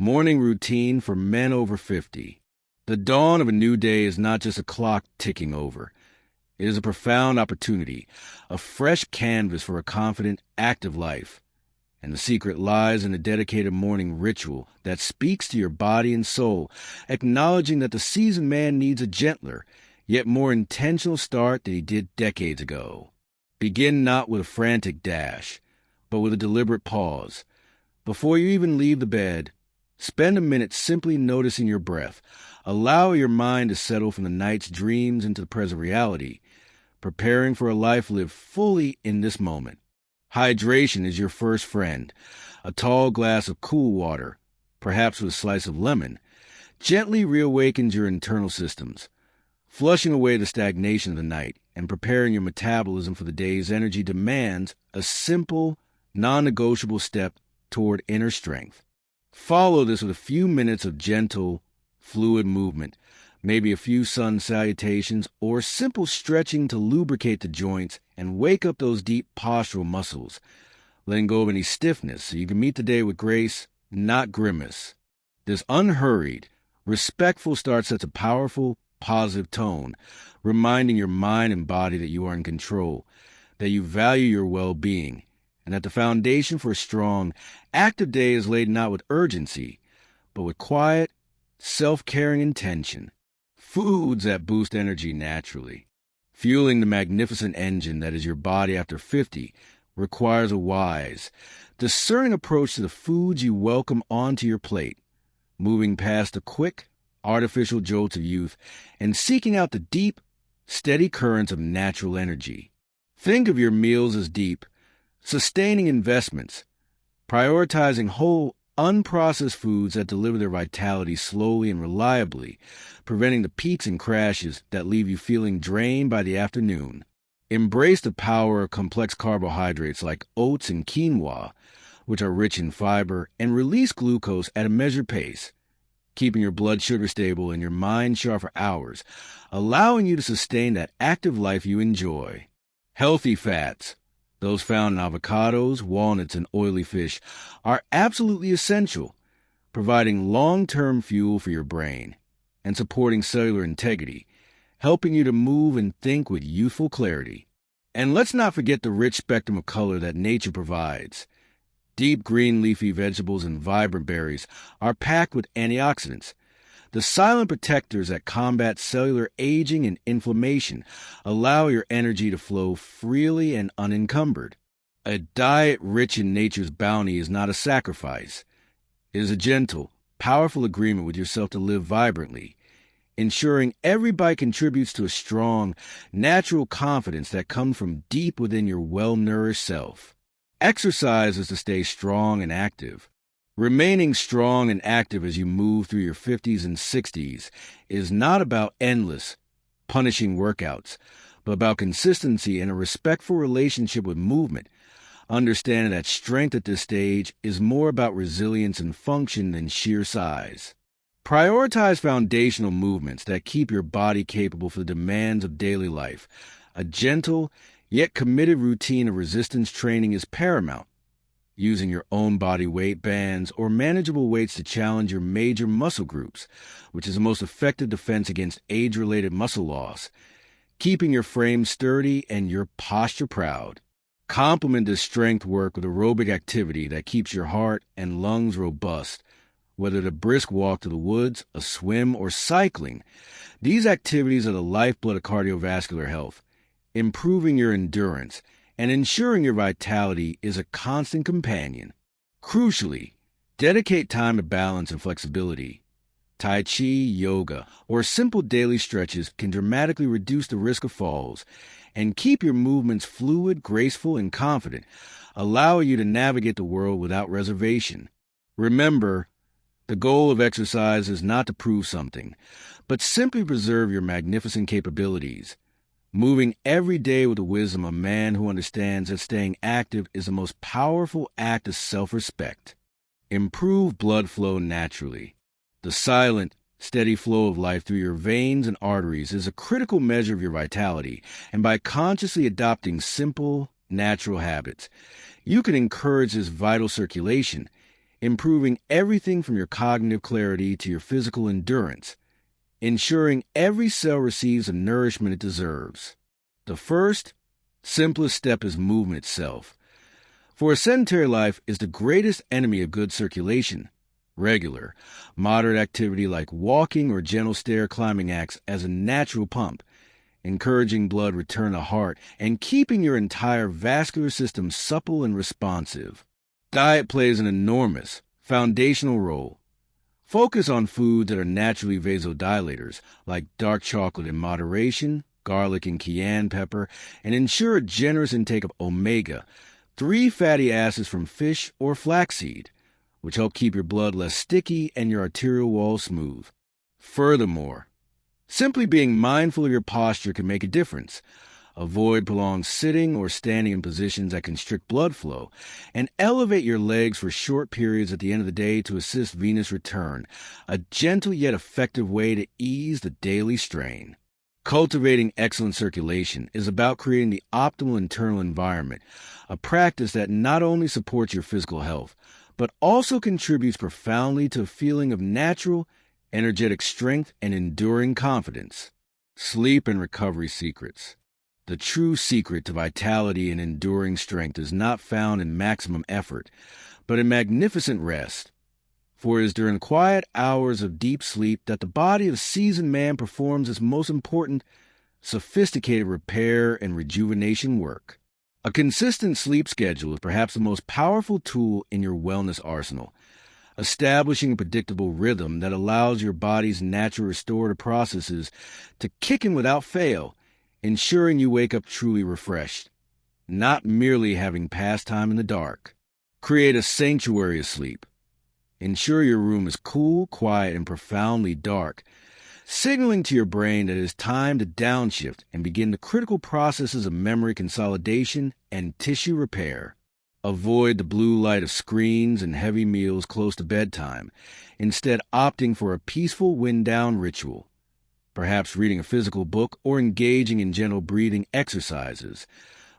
Morning routine for men over 50. The dawn of a new day is not just a clock ticking over. It is a profound opportunity, a fresh canvas for a confident, active life. And the secret lies in a dedicated morning ritual that speaks to your body and soul, acknowledging that the seasoned man needs a gentler, yet more intentional start than he did decades ago. Begin not with a frantic dash, but with a deliberate pause. Before you even leave the bed, spend a minute simply noticing your breath. Allow your mind to settle from the night's dreams into the present reality, preparing for a life lived fully in this moment. Hydration is your first friend. A tall glass of cool water, perhaps with a slice of lemon, gently reawakens your internal systems, flushing away the stagnation of the night and preparing your metabolism for the day's energy demands a simple, non-negotiable step toward inner strength. Follow this with a few minutes of gentle, fluid movement, maybe a few sun salutations or simple stretching to lubricate the joints and wake up those deep postural muscles, letting go of any stiffness so you can meet the day with grace, not grimace. This unhurried, respectful start sets a powerful, positive tone, reminding your mind and body that you are in control, that you value your well-being, and that the foundation for a strong, active day is laid not with urgency, but with quiet, self-caring intention. Foods that boost energy naturally. Fueling the magnificent engine that is your body after 50 requires a wise, discerning approach to the foods you welcome onto your plate, moving past the quick, artificial jolts of youth and seeking out the deep, steady currents of natural energy. Think of your meals as deep, sustaining investments, prioritizing whole, unprocessed foods that deliver their vitality slowly and reliably, preventing the peaks and crashes that leave you feeling drained by the afternoon. Embrace the power of complex carbohydrates like oats and quinoa, which are rich in fiber, and release glucose at a measured pace, keeping your blood sugar stable and your mind sharp for hours, allowing you to sustain that active life you enjoy. Healthy fats, those found in avocados, walnuts, and oily fish, are absolutely essential, providing long-term fuel for your brain and supporting cellular integrity, helping you to move and think with youthful clarity. And let's not forget the rich spectrum of color that nature provides. Deep green leafy vegetables and vibrant berries are packed with antioxidants, the silent protectors that combat cellular aging and inflammation, allow your energy to flow freely and unencumbered. A diet rich in nature's bounty is not a sacrifice. It is a gentle, powerful agreement with yourself to live vibrantly, ensuring every bite contributes to a strong, natural confidence that comes from deep within your well-nourished self. Exercise is to stay strong and active. Remaining strong and active as you move through your 50s and 60s is not about endless, punishing workouts, but about consistency and a respectful relationship with movement, understanding that strength at this stage is more about resilience and function than sheer size. Prioritize foundational movements that keep your body capable for the demands of daily life. A gentle, yet committed routine of resistance training is paramount. Using your own body weight bands or manageable weights to challenge your major muscle groups, which is the most effective defense against age-related muscle loss, keeping your frame sturdy and your posture proud. Complement this strength work with aerobic activity that keeps your heart and lungs robust. Whether it's a brisk walk to the woods, a swim, or cycling, these activities are the lifeblood of cardiovascular health, improving your endurance and ensuring your vitality is a constant companion. Crucially, dedicate time to balance and flexibility. Tai Chi, yoga, or simple daily stretches can dramatically reduce the risk of falls and keep your movements fluid, graceful, and confident, allowing you to navigate the world without reservation. Remember, the goal of exercise is not to prove something, but simply preserve your magnificent capabilities. Moving every day with the wisdom of a man who understands that staying active is the most powerful act of self-respect. Improve blood flow naturally. The silent, steady flow of life through your veins and arteries is a critical measure of your vitality, and by consciously adopting simple, natural habits, you can encourage this vital circulation, improving everything from your cognitive clarity to your physical endurance, ensuring every cell receives the nourishment it deserves. The first, simplest step is movement itself. For a sedentary life is the greatest enemy of good circulation. Regular, moderate activity like walking or gentle stair climbing acts as a natural pump, encouraging blood return to the heart and keeping your entire vascular system supple and responsive. Diet plays an enormous, foundational role. Focus on foods that are naturally vasodilators, like dark chocolate in moderation, garlic and cayenne pepper, and ensure a generous intake of omega-3 fatty acids from fish or flaxseed, which help keep your blood less sticky and your arterial wall smooth. Furthermore, simply being mindful of your posture can make a difference. Avoid prolonged sitting or standing in positions that constrict blood flow, and elevate your legs for short periods at the end of the day to assist venous return, a gentle yet effective way to ease the daily strain. Cultivating excellent circulation is about creating the optimal internal environment, a practice that not only supports your physical health, but also contributes profoundly to a feeling of natural, energetic strength and enduring confidence. Sleep and recovery secrets. The true secret to vitality and enduring strength is not found in maximum effort, but in magnificent rest. For it is during quiet hours of deep sleep that the body of seasoned man performs its most important, sophisticated repair and rejuvenation work. A consistent sleep schedule is perhaps the most powerful tool in your wellness arsenal, establishing a predictable rhythm that allows your body's natural restorative processes to kick in without fail, ensuring you wake up truly refreshed, not merely having passed time in the dark. Create a sanctuary of sleep. Ensure your room is cool, quiet, and profoundly dark, signaling to your brain that it is time to downshift and begin the critical processes of memory consolidation and tissue repair. Avoid the blue light of screens and heavy meals close to bedtime, instead opting for a peaceful wind-down ritual, perhaps reading a physical book or engaging in gentle breathing exercises,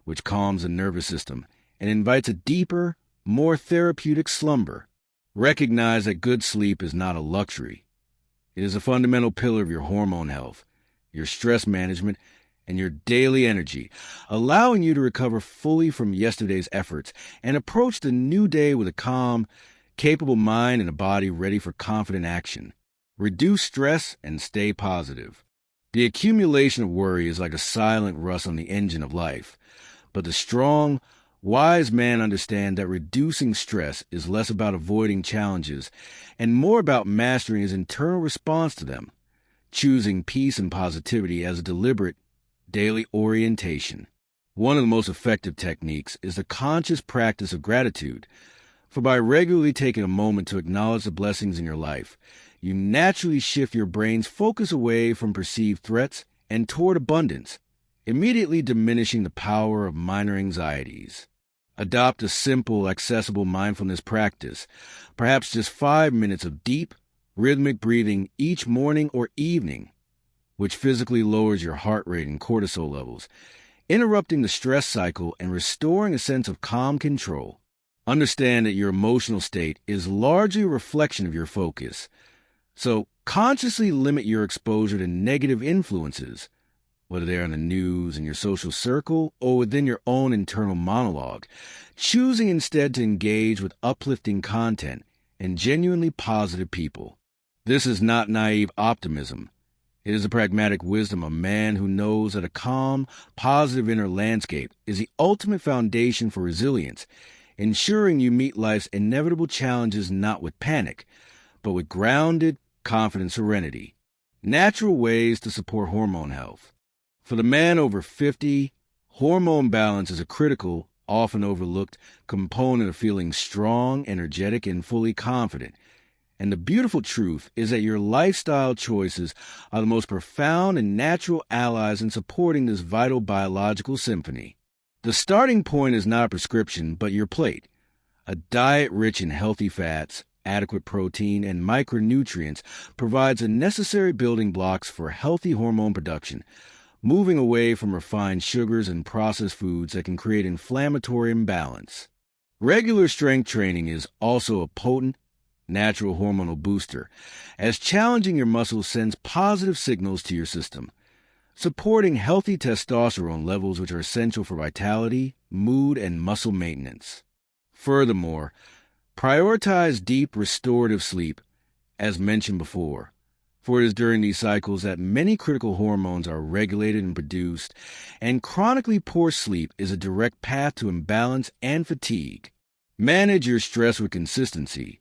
which calms the nervous system and invites a deeper, more therapeutic slumber. Recognize that good sleep is not a luxury. It is a fundamental pillar of your hormone health, your stress management, and your daily energy, allowing you to recover fully from yesterday's efforts and approach the new day with a calm, capable mind and a body ready for confident action. Reduce stress and stay positive. The accumulation of worry is like a silent rust on the engine of life, but the strong, wise man understands that reducing stress is less about avoiding challenges and more about mastering his internal response to them, choosing peace and positivity as a deliberate daily orientation. One of the most effective techniques is the conscious practice of gratitude, for by regularly taking a moment to acknowledge the blessings in your life, you naturally shift your brain's focus away from perceived threats and toward abundance, immediately diminishing the power of minor anxieties. Adopt a simple, accessible mindfulness practice, perhaps just 5 minutes of deep, rhythmic breathing each morning or evening, which physically lowers your heart rate and cortisol levels, interrupting the stress cycle and restoring a sense of calm control. Understand that your emotional state is largely a reflection of your focus, so consciously limit your exposure to negative influences, whether they're on the news, in your social circle, or within your own internal monologue, choosing instead to engage with uplifting content and genuinely positive people. This is not naive optimism. It is a pragmatic wisdom of a man who knows that a calm, positive inner landscape is the ultimate foundation for resilience, ensuring you meet life's inevitable challenges not with panic, but with grounded, confident serenity. Natural ways to support hormone health. For the man over 50, hormone balance is a critical, often overlooked component of feeling strong, energetic, and fully confident. And the beautiful truth is that your lifestyle choices are the most profound and natural allies in supporting this vital biological symphony. The starting point is not a prescription, but your plate. A diet rich in healthy fats, adequate protein, and micronutrients provides the necessary building blocks for healthy hormone production, moving away from refined sugars and processed foods that can create inflammatory imbalance. Regular strength training is also a potent, natural hormonal booster, as challenging your muscles sends positive signals to your system, supporting healthy testosterone levels which are essential for vitality, mood, and muscle maintenance. Furthermore, prioritize deep restorative sleep, as mentioned before, for it is during these cycles that many critical hormones are regulated and produced, and chronically poor sleep is a direct path to imbalance and fatigue. Manage your stress with consistency,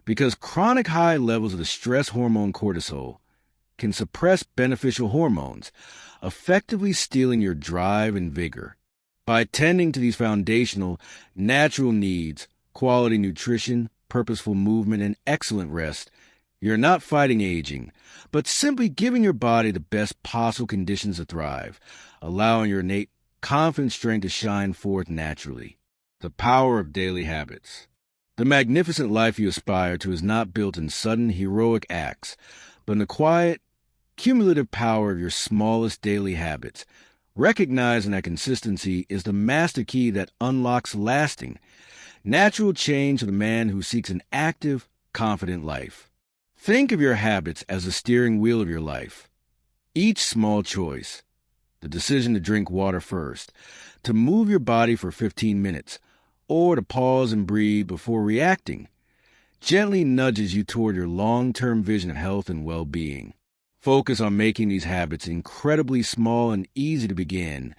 because chronic high levels of the stress hormone cortisol can suppress beneficial hormones, effectively stealing your drive and vigor. By tending to these foundational, natural needs, quality nutrition, purposeful movement, and excellent rest, you're not fighting aging, but simply giving your body the best possible conditions to thrive, allowing your innate confident strength to shine forth naturally. The power of daily habits. The magnificent life you aspire to is not built in sudden heroic acts, but in the quiet, cumulative power of your smallest daily habits, recognizing that consistency is the master key that unlocks lasting, natural change for the man who seeks an active, confident life. Think of your habits as the steering wheel of your life. Each small choice, the decision to drink water first, to move your body for 15 minutes, or to pause and breathe before reacting, gently nudges you toward your long-term vision of health and well-being. Focus on making these habits incredibly small and easy to begin.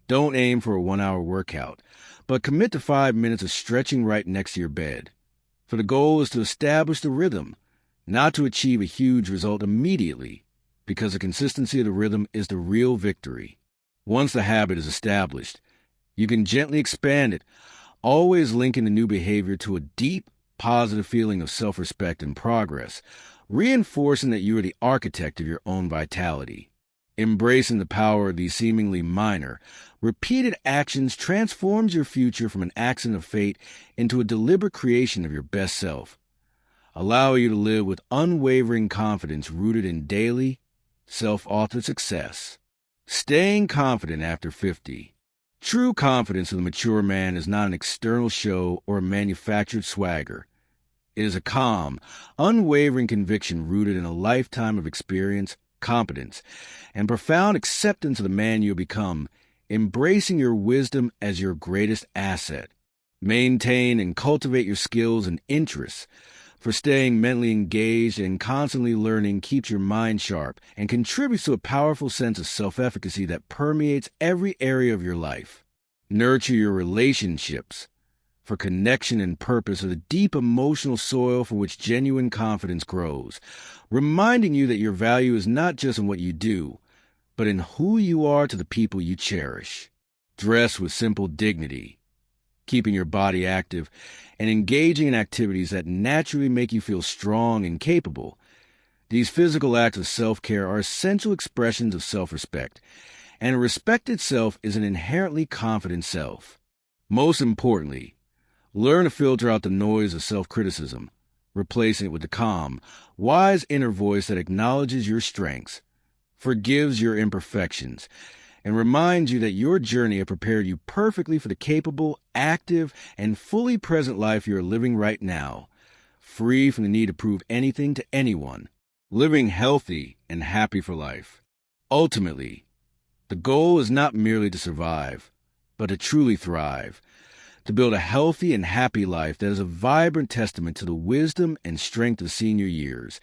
Don't aim for a 1-hour workout, but commit to 5 minutes of stretching right next to your bed. For the goal is to establish the rhythm, not to achieve a huge result immediately, because the consistency of the rhythm is the real victory. Once the habit is established, you can gently expand it, always linking the new behavior to a deep, positive feeling of self-respect and progress, reinforcing that you are the architect of your own vitality. Embracing the power of these seemingly minor, repeated actions transforms your future from an accident of fate into a deliberate creation of your best self. Allow you to live with unwavering confidence rooted in daily, self-authored success. Staying confident after 50. True confidence of the mature man is not an external show or a manufactured swagger. It is a calm, unwavering conviction rooted in a lifetime of experience, competence, and profound acceptance of the man you have become, embracing your wisdom as your greatest asset. Maintain and cultivate your skills and interests, for staying mentally engaged and constantly learning keeps your mind sharp and contributes to a powerful sense of self-efficacy that permeates every area of your life. Nurture your relationships, for connection and purpose are the deep emotional soil from which genuine confidence grows, reminding you that your value is not just in what you do, but in who you are to the people you cherish. Dress with simple dignity, keeping your body active and engaging in activities that naturally make you feel strong and capable. These physical acts of self-care are essential expressions of self-respect, and a respected self is an inherently confident self. Most importantly, learn to filter out the noise of self-criticism, replacing it with the calm, wise inner voice that acknowledges your strengths, forgives your imperfections, and reminds you that your journey has prepared you perfectly for the capable, active, and fully present life you are living right now, free from the need to prove anything to anyone, living healthy and happy for life. Ultimately, the goal is not merely to survive, but to truly thrive, to build a healthy and happy life that is a vibrant testament to the wisdom and strength of senior years,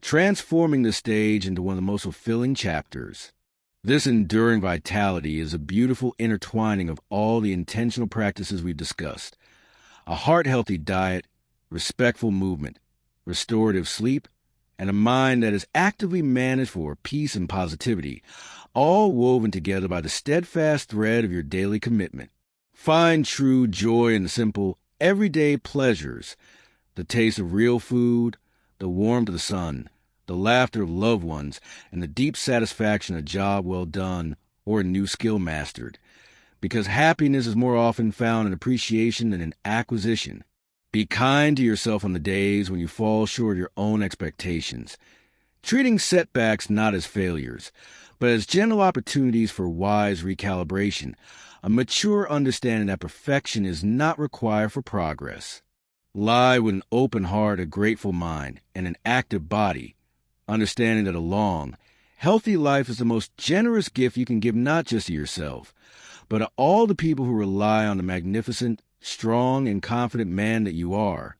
transforming the stage into one of the most fulfilling chapters. This enduring vitality is a beautiful intertwining of all the intentional practices we've discussed. A heart-healthy diet, respectful movement, restorative sleep, and a mind that is actively managed for peace and positivity, all woven together by the steadfast thread of your daily commitment. Find true joy in the simple, everyday pleasures, the taste of real food, the warmth of the sun, the laughter of loved ones, and the deep satisfaction of a job well done or a new skill mastered, because happiness is more often found in appreciation than in acquisition. Be kind to yourself on the days when you fall short of your own expectations, treating setbacks not as failures, but as gentle opportunities for wise recalibration, a mature understanding that perfection is not required for progress. Lie with an open heart, a grateful mind, and an active body, understanding that a long, healthy life is the most generous gift you can give not just to yourself, but to all the people who rely on the magnificent, strong, and confident man that you are.